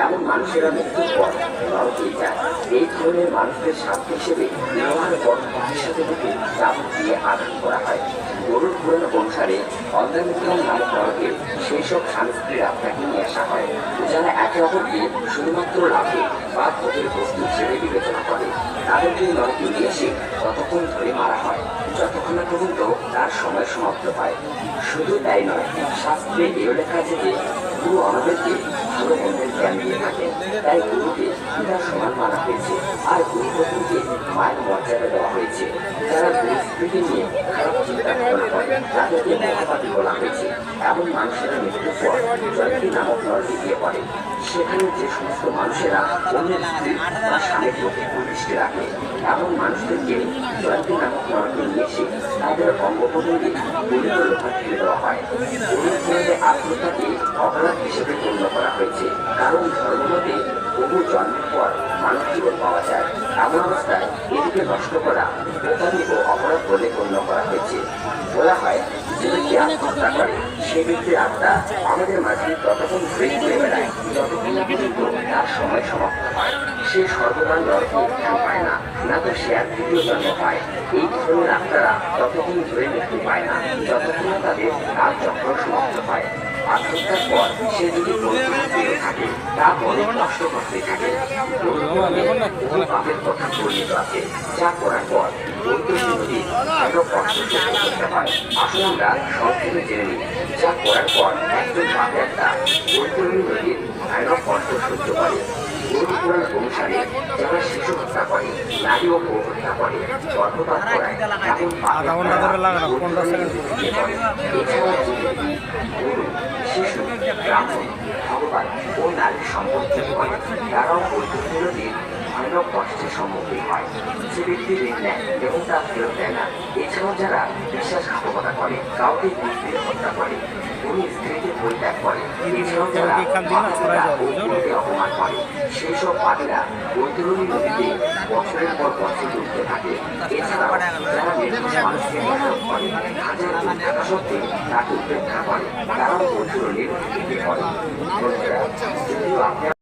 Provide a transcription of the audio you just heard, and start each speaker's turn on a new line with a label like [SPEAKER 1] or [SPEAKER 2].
[SPEAKER 1] এমন মানুষেরা মৃত্যুর পর নরকেই যায়। এই ধরনের মানুষদের শাস্তি হিসেবে লোহার বড় পাখির সাথে থেকে চাবুক দিয়ে আঘাত করা হয়। গরুর পুরাণ অনুসারে অন্ধামিত্রম নামক নরকে সেই সব স্বামী স্ত্রীর আত্মাকে নিয়ে আসা হয়, যারা একে অপরকে শুধুমাত্র লাভে বা ভোগের বস্তু হিসেবে বিবেচনা করে। তাদেরকে নরকে নিয়ে এসে ততক্ষণ ধরে মারা হয় যতক্ষণ না পর্যন্ত তার সময় সমাপ্ত হয়। শুধু তাই নয়, শাস্ত্রে এও লেখা আছে যে গুরু আমাদেরকে ভালো মন্দের জ্ঞান দিয়ে থাকেন, তাই গুরুকে পিতার সমান মানা হয়েছে, আর গুরুপত্নীকে মায়ের মর্যাদা দেওয়া হয়েছে। যারা পরিস্থিতিকে নিয়ে খারাপ চিন্তা ভাবনা করে তাদেরকে মহাপাপী বলা হয়েছে। এমন মানুষেরা মৃত্যুর পর জয়ন্তী নামক নরকে গিয়ে পড়ে। সেখানে যে সমস্ত মানুষেরা অন্যের স্ত্রী বা স্বামীর প্রতি দৃষ্টি রাখে, এমন মানুষদেরকে জয়ন্তী নামক নরকে নিয়ে এসে তাদের অঙ্গপ্রত্যঙ্গে গলিত লোহা ফেলে দেওয়া হয়। গরিব আত্মহত্যাকে অপরাধ হিসেবে গণ্য করা হয়েছে, কারণ ধর্মমতে বহু জন্মের পর মানব জীবন পাওয়া যায়। এমন অবস্থায় এটিকে নষ্ট করা বোকামি ও অপরাধ বলে গণ্য করা হয়েছে। বলা হয়, যে ব্যক্তি আত্মহত্যা করে সে ব্যক্তির আত্মা আমাদের মাঝে ততক্ষণ ঘুরে ঘুরে বেড়ায় যতক্ষণ না পর্যন্ত তার সময় সমাপ্ত হয়। সে সর্বদা নরকে উত্থান পায় না, না তো সে আর তৃতীয় জন্ম পায়। এই ধরনের আত্মারা ততক্ষণ ধরে মৃত্যু পায় না যতক্ষণ না তাদের কাল চক্র সমাপ্ত হয়। আত্মহত্যার পর সে যদি পরিস্থিতি থাকে তা অনেক কষ্ট করতে থাকে। পাপের কথা বর্ণিত আছে, যা করার পর নদীর আরো কষ্ট সহ্য করতে হয়। আসলে আমরা সংক্ষেপে জেনে নিই, যা করার পর একজন পাপে একটা বৈতরণী নদীর ভয়ানক কষ্ট সহ্য করে। গরু পুরাণ অনুসারে যারা শিশু হত্যা করে, নারী ও বউ হত্যা করে, গর্ভপাত করায়, এমন গরু, শিশু, ব্রাহ্মণ, ভগবান ও নারীর সম্পর্কে করে তারাও বৈতরণী নদীর ভয়ানক কষ্টের সম্মুখীন হয়। যে ব্যক্তি ঋণ নেয় এবং তা ফেরত দেয় না, এছাড়াও যারা বিশ্বাসঘাতকতা করে, কাউকে ঘুষ দিয়ে হত্যা করে, উনি স্ত্রীকে পরিত্যাগ করে, এছাড়াও যারা অপমান করে, সেই সব পাপীরা বৈতরণী নদীতে বছরের পর বছর ডুবতে থাকে। এছাড়াও যারা নির্দোষ মানুষকে দোষারোপ করে, হাজার দিন থাকা সত্ত্বেও তাকে উপেক্ষা করে, তারাও বৈতরণীর নদীতে পড়ে। যদিও আপনি